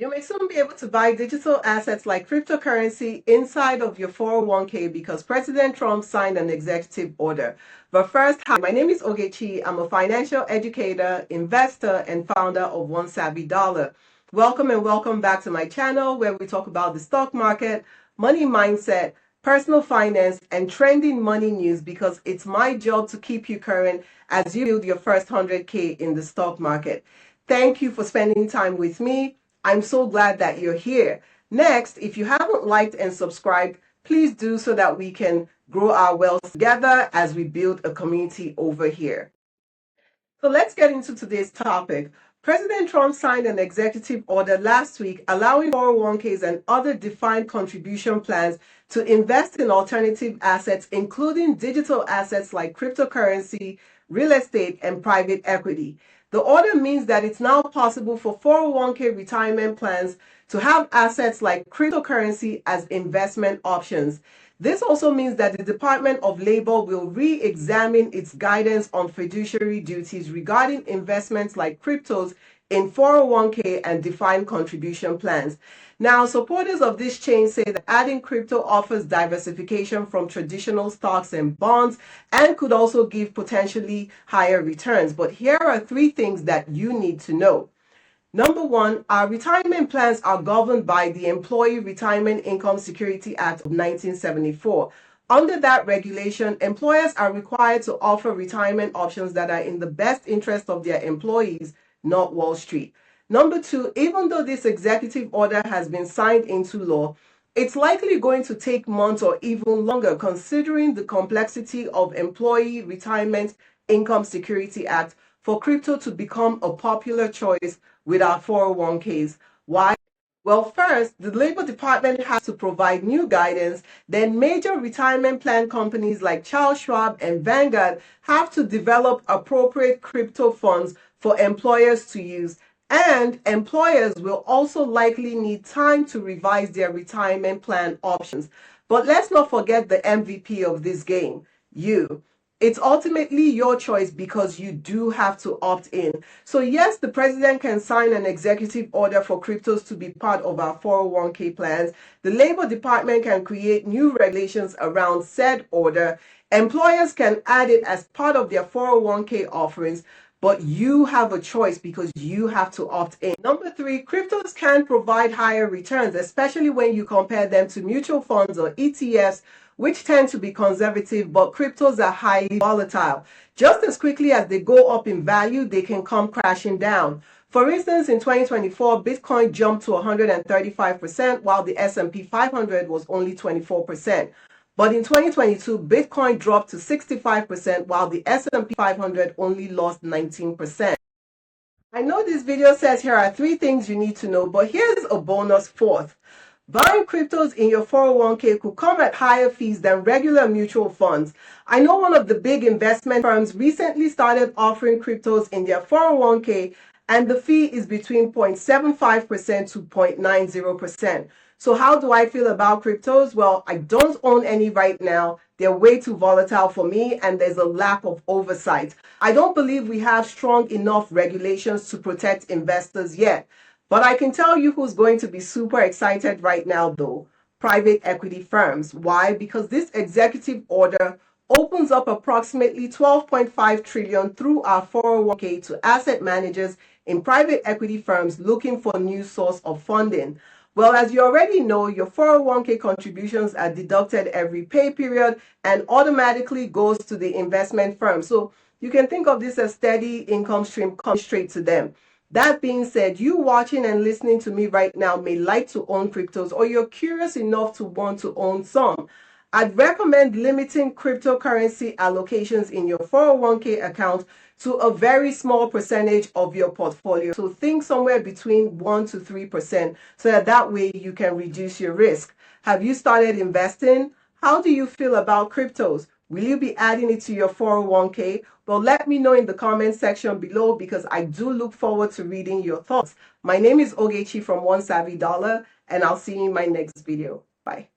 You may soon be able to buy digital assets like cryptocurrency inside of your 401k because President Trump signed an executive order. But first, hi, my name is Ogechi. I'm a financial educator, investor, and founder of One Savvy Dollar. Welcome and welcome back to my channel where we talk about the stock market, money mindset, personal finance, and trending money news because it's my job to keep you current as you build your first 100k in the stock market. Thank you for spending time with me. I'm so glad that you're here. Next, if you haven't liked and subscribed, please do so that we can grow our wealth together as we build a community over here. So let's get into today's topic. President Trump signed an executive order last week allowing 401ks and other defined contribution plans to invest in alternative assets, including digital assets like cryptocurrency, real estate, and private equity. The order means that it's now possible for 401k retirement plans to have assets like cryptocurrency as investment options. This also means that the Department of Labor will re-examine its guidance on fiduciary duties regarding investments like cryptos in 401k and defined contribution plans. Now, supporters of this change say that adding crypto offers diversification from traditional stocks and bonds and could also give potentially higher returns. But here are three things that you need to know. Number one, our retirement plans are governed by the Employee Retirement Income Security Act of 1974. Under that regulation, employers are required to offer retirement options that are in the best interest of their employees, not Wall Street. Number two, even though this executive order has been signed into law, it's likely going to take months or even longer considering the complexity of Employee Retirement Income Security Act for crypto to become a popular choice with our 401ks. Why? Well, first, the Labor Department has to provide new guidance. Then major retirement plan companies like Charles Schwab and Vanguard have to develop appropriate crypto funds for employers to use. And employers will also likely need time to revise their retirement plan options. But let's not forget the MVP of this game, you. It's ultimately your choice because you do have to opt in. So yes, the president can sign an executive order for cryptos to be part of our 401k plans. The Labor Department can create new regulations around said order. Employers can add it as part of their 401k offerings, but you have a choice because you have to opt in. Number three, cryptos can provide higher returns, especially when you compare them to mutual funds or ETFs, which tend to be conservative, but cryptos are highly volatile. Just as quickly as they go up in value, they can come crashing down. For instance, in 2024, Bitcoin jumped to 135%, while the S&P 500 was only 24%. But in 2022, Bitcoin dropped to 65%, while the S&P 500 only lost 19%. I know this video says here are three things you need to know, but here's a bonus fourth. Buying cryptos in your 401k could come at higher fees than regular mutual funds. I know one of the big investment firms recently started offering cryptos in their 401k, and the fee is between 0.75% to 0.90%. So how do I feel about cryptos? Well, I don't own any right now. They're way too volatile for me, and there's a lack of oversight. I don't believe we have strong enough regulations to protect investors yet. But I can tell you who's going to be super excited right now, though. Private equity firms. Why? Because this executive order opens up approximately 12.5 trillion through our 401k to asset managers in private equity firms looking for a new source of funding. Well, as you already know, your 401k contributions are deducted every pay period and automatically goes to the investment firm. So you can think of this as steady income stream coming straight to them. That being said, you watching and listening to me right now may like to own cryptos, or you're curious enough to want to own some. I'd recommend limiting cryptocurrency allocations in your 401k account to a very small percentage of your portfolio. So think somewhere between 1 to 3% so that way you can reduce your risk. Have you started investing? How do you feel about cryptos? Will you be adding it to your 401k? Well, let me know in the comment section below because I do look forward to reading your thoughts. My name is Ogechi from One Savvy Dollar, and I'll see you in my next video. Bye.